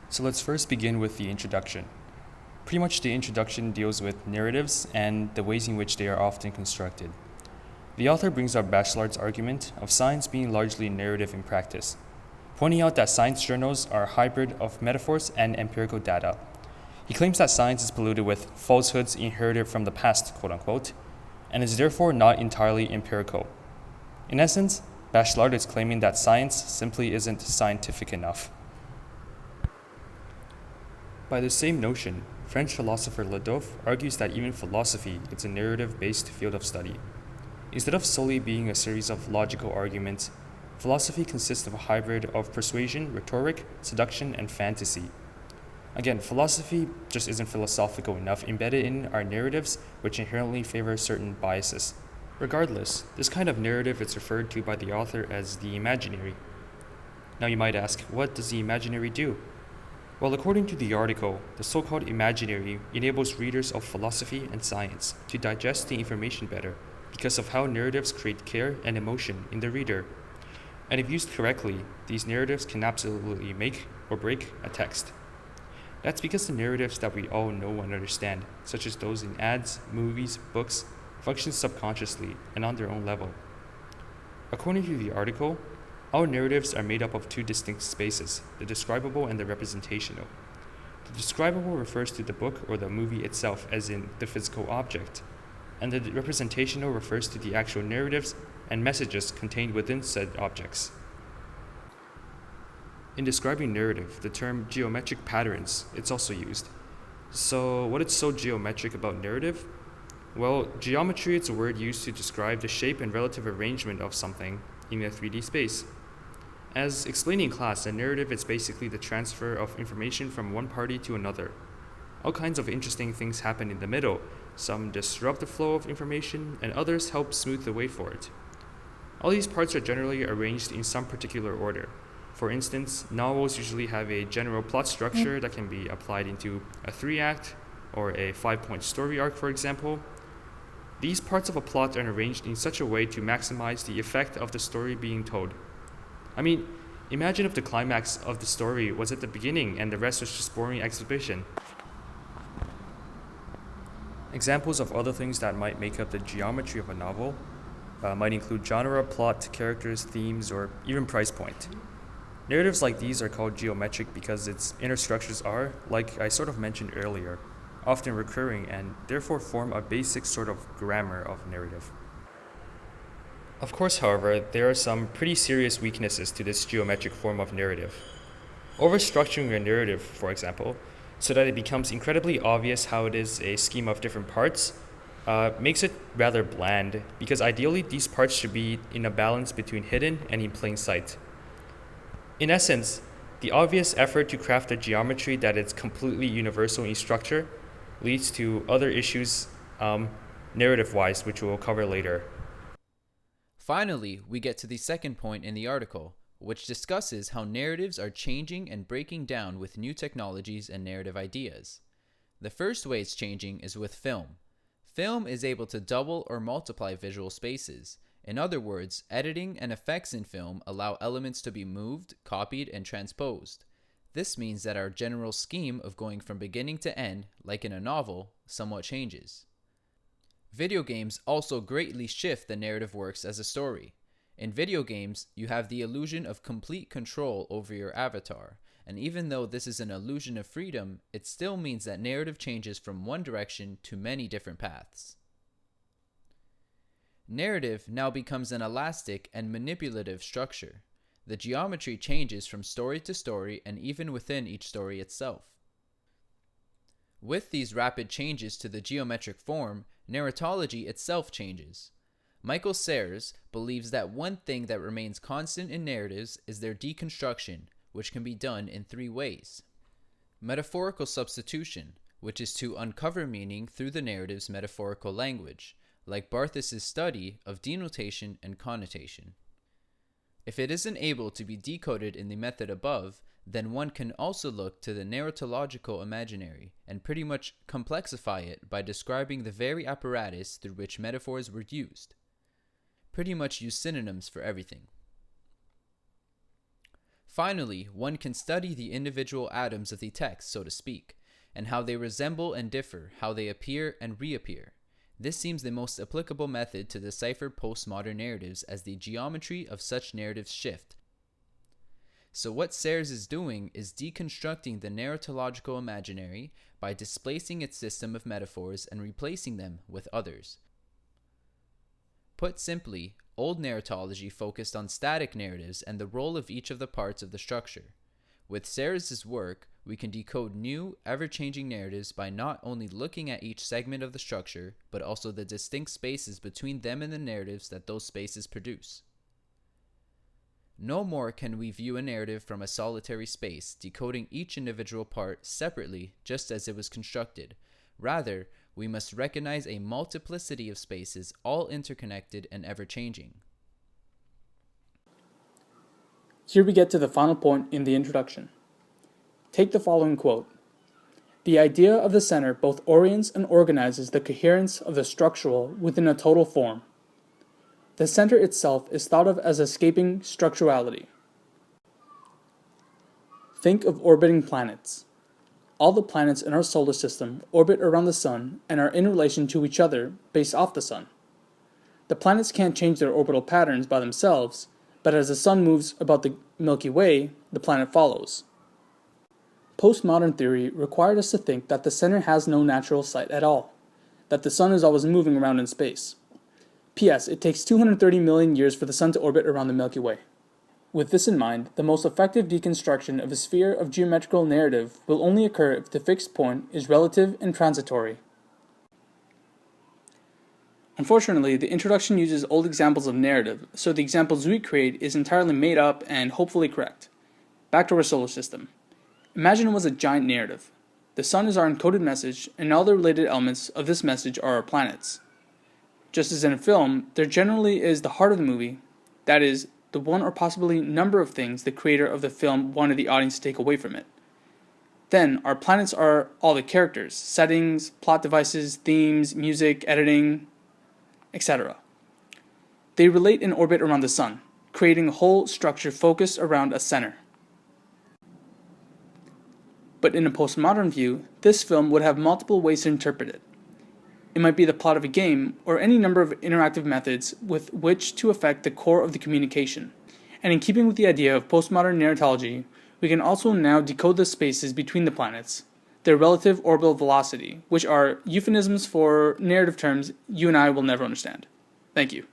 So let's first begin with the introduction. Pretty much the introduction deals with narratives and the ways in which they are often constructed. The author brings up Bachelard's argument of science being largely narrative in practice, pointing out that science journals are a hybrid of metaphors and empirical data. He claims that science is polluted with falsehoods inherited from the past, quote unquote, and is therefore not entirely empirical. In essence, Bachelard is claiming that science simply isn't scientific enough. By the same notion, French philosopher Ledov argues that even philosophy is a narrative-based field of study. Instead of solely being a series of logical arguments, philosophy consists of a hybrid of persuasion, rhetoric, seduction, and fantasy. Again, philosophy just isn't philosophical enough embedded in our narratives, which inherently favor certain biases. Regardless, this kind of narrative is referred to by the author as the imaginary. Now you might ask, what does the imaginary do? Well, according to the article, the so-called imaginary enables readers of philosophy and science to digest the information better because of how narratives create care and emotion in the reader. And if used correctly, these narratives can absolutely make or break a text. That's because the narratives that we all know and understand, such as those in ads, movies, books, function subconsciously and on their own level. According to the article, our narratives are made up of two distinct spaces, the describable and the representational. The describable refers to the book or the movie itself, as in the physical object, and the representational refers to the actual narratives and messages contained within said objects. In describing narrative, the term geometric patterns is also used. So, what is so geometric about narrative? Well, geometry is a word used to describe the shape and relative arrangement of something in a 3D space. As explained in class, a narrative is basically the transfer of information from one party to another. All kinds of interesting things happen in the middle. Some disrupt the flow of information, and others help smooth the way for it. All these parts are generally arranged in some particular order. For instance, novels usually have a general plot structure that can be applied into a 3-act or a 5-point story arc, for example. These parts of a plot are arranged in such a way to maximize the effect of the story being told. I mean, imagine if the climax of the story was at the beginning and the rest was just boring exposition. Examples of other things that might make up the geometry of a novel might include genre, plot, characters, themes, or even price point. Narratives like these are called geometric because its inner structures are, like I sort of mentioned earlier, often recurring and therefore form a basic sort of grammar of narrative. Of course, however, there are some pretty serious weaknesses to this geometric form of narrative. Overstructuring a narrative, for example, so that it becomes incredibly obvious how it is a scheme of different parts, makes it rather bland, because ideally these parts should be in a balance between hidden and in plain sight. In essence, the obvious effort to craft a geometry that is completely universal in structure leads to other issues narrative-wise, which we'll cover later. Finally, we get to the second point in the article, which discusses how narratives are changing and breaking down with new technologies and narrative ideas. The first way it's changing is with film. Film is able to double or multiply visual spaces. In other words, editing and effects in film allow elements to be moved, copied, and transposed. This means that our general scheme of going from beginning to end, like in a novel, somewhat changes. Video games also greatly shift the narrative works as a story. In video games, you have the illusion of complete control over your avatar, and even though this is an illusion of freedom, it still means that narrative changes from one direction to many different paths. Narrative now becomes an elastic and manipulative structure. The geometry changes from story to story and even within each story itself. With these rapid changes to the geometric form, narratology itself changes. Michael Sayers believes that one thing that remains constant in narratives is their deconstruction, which can be done in 3 ways. Metaphorical substitution, which is to uncover meaning through the narrative's metaphorical language, like Barthes's study of denotation and connotation. If it isn't able to be decoded in the method above, then one can also look to the narratological imaginary and pretty much complexify it by describing the very apparatus through which metaphors were used. Pretty much use synonyms for everything. Finally, one can study the individual atoms of the text, so to speak, and how they resemble and differ, how they appear and reappear. This seems the most applicable method to decipher postmodern narratives as the geometry of such narratives shift. So what Serres is doing is deconstructing the narratological imaginary by displacing its system of metaphors and replacing them with others. Put simply, old narratology focused on static narratives and the role of each of the parts of the structure. With Serres' work, we can decode new, ever-changing narratives by not only looking at each segment of the structure, but also the distinct spaces between them and the narratives that those spaces produce. No more can we view a narrative from a solitary space, decoding each individual part separately just as it was constructed. Rather, we must recognize a multiplicity of spaces, all interconnected and ever-changing. Here we get to the final point in the introduction. Take the following quote. The idea of the center both orients and organizes the coherence of the structural within a total form. The center itself is thought of as escaping structurality. Think of orbiting planets. All the planets in our solar system orbit around the sun and are in relation to each other based off the sun. The planets can't change their orbital patterns by themselves, but as the sun moves about the Milky Way, the planet follows. Postmodern theory required us to think that the center has no natural site at all, that the sun is always moving around in space. P.S. It takes 230 million years for the sun to orbit around the Milky Way. With this in mind, the most effective deconstruction of a sphere of geometrical narrative will only occur if the fixed point is relative and transitory. Unfortunately, the introduction uses old examples of narrative, so the examples we create is entirely made up and hopefully correct. Back to our solar system. Imagine it was a giant narrative. The sun is our encoded message, and all the related elements of this message are our planets. Just as in a film, there generally is the heart of the movie, that is, the one or possibly number of things the creator of the film wanted the audience to take away from it. Then, our planets are all the characters, settings, plot devices, themes, music, editing, etc. They relate and orbit around the sun, creating a whole structure focused around a center. But in a postmodern view, this film would have multiple ways to interpret it. It might be the plot of a game, or any number of interactive methods with which to affect the core of the communication. And in keeping with the idea of postmodern narratology, we can also now decode the spaces between the planets, their relative orbital velocity, which are euphemisms for narrative terms you and I will never understand. Thank you.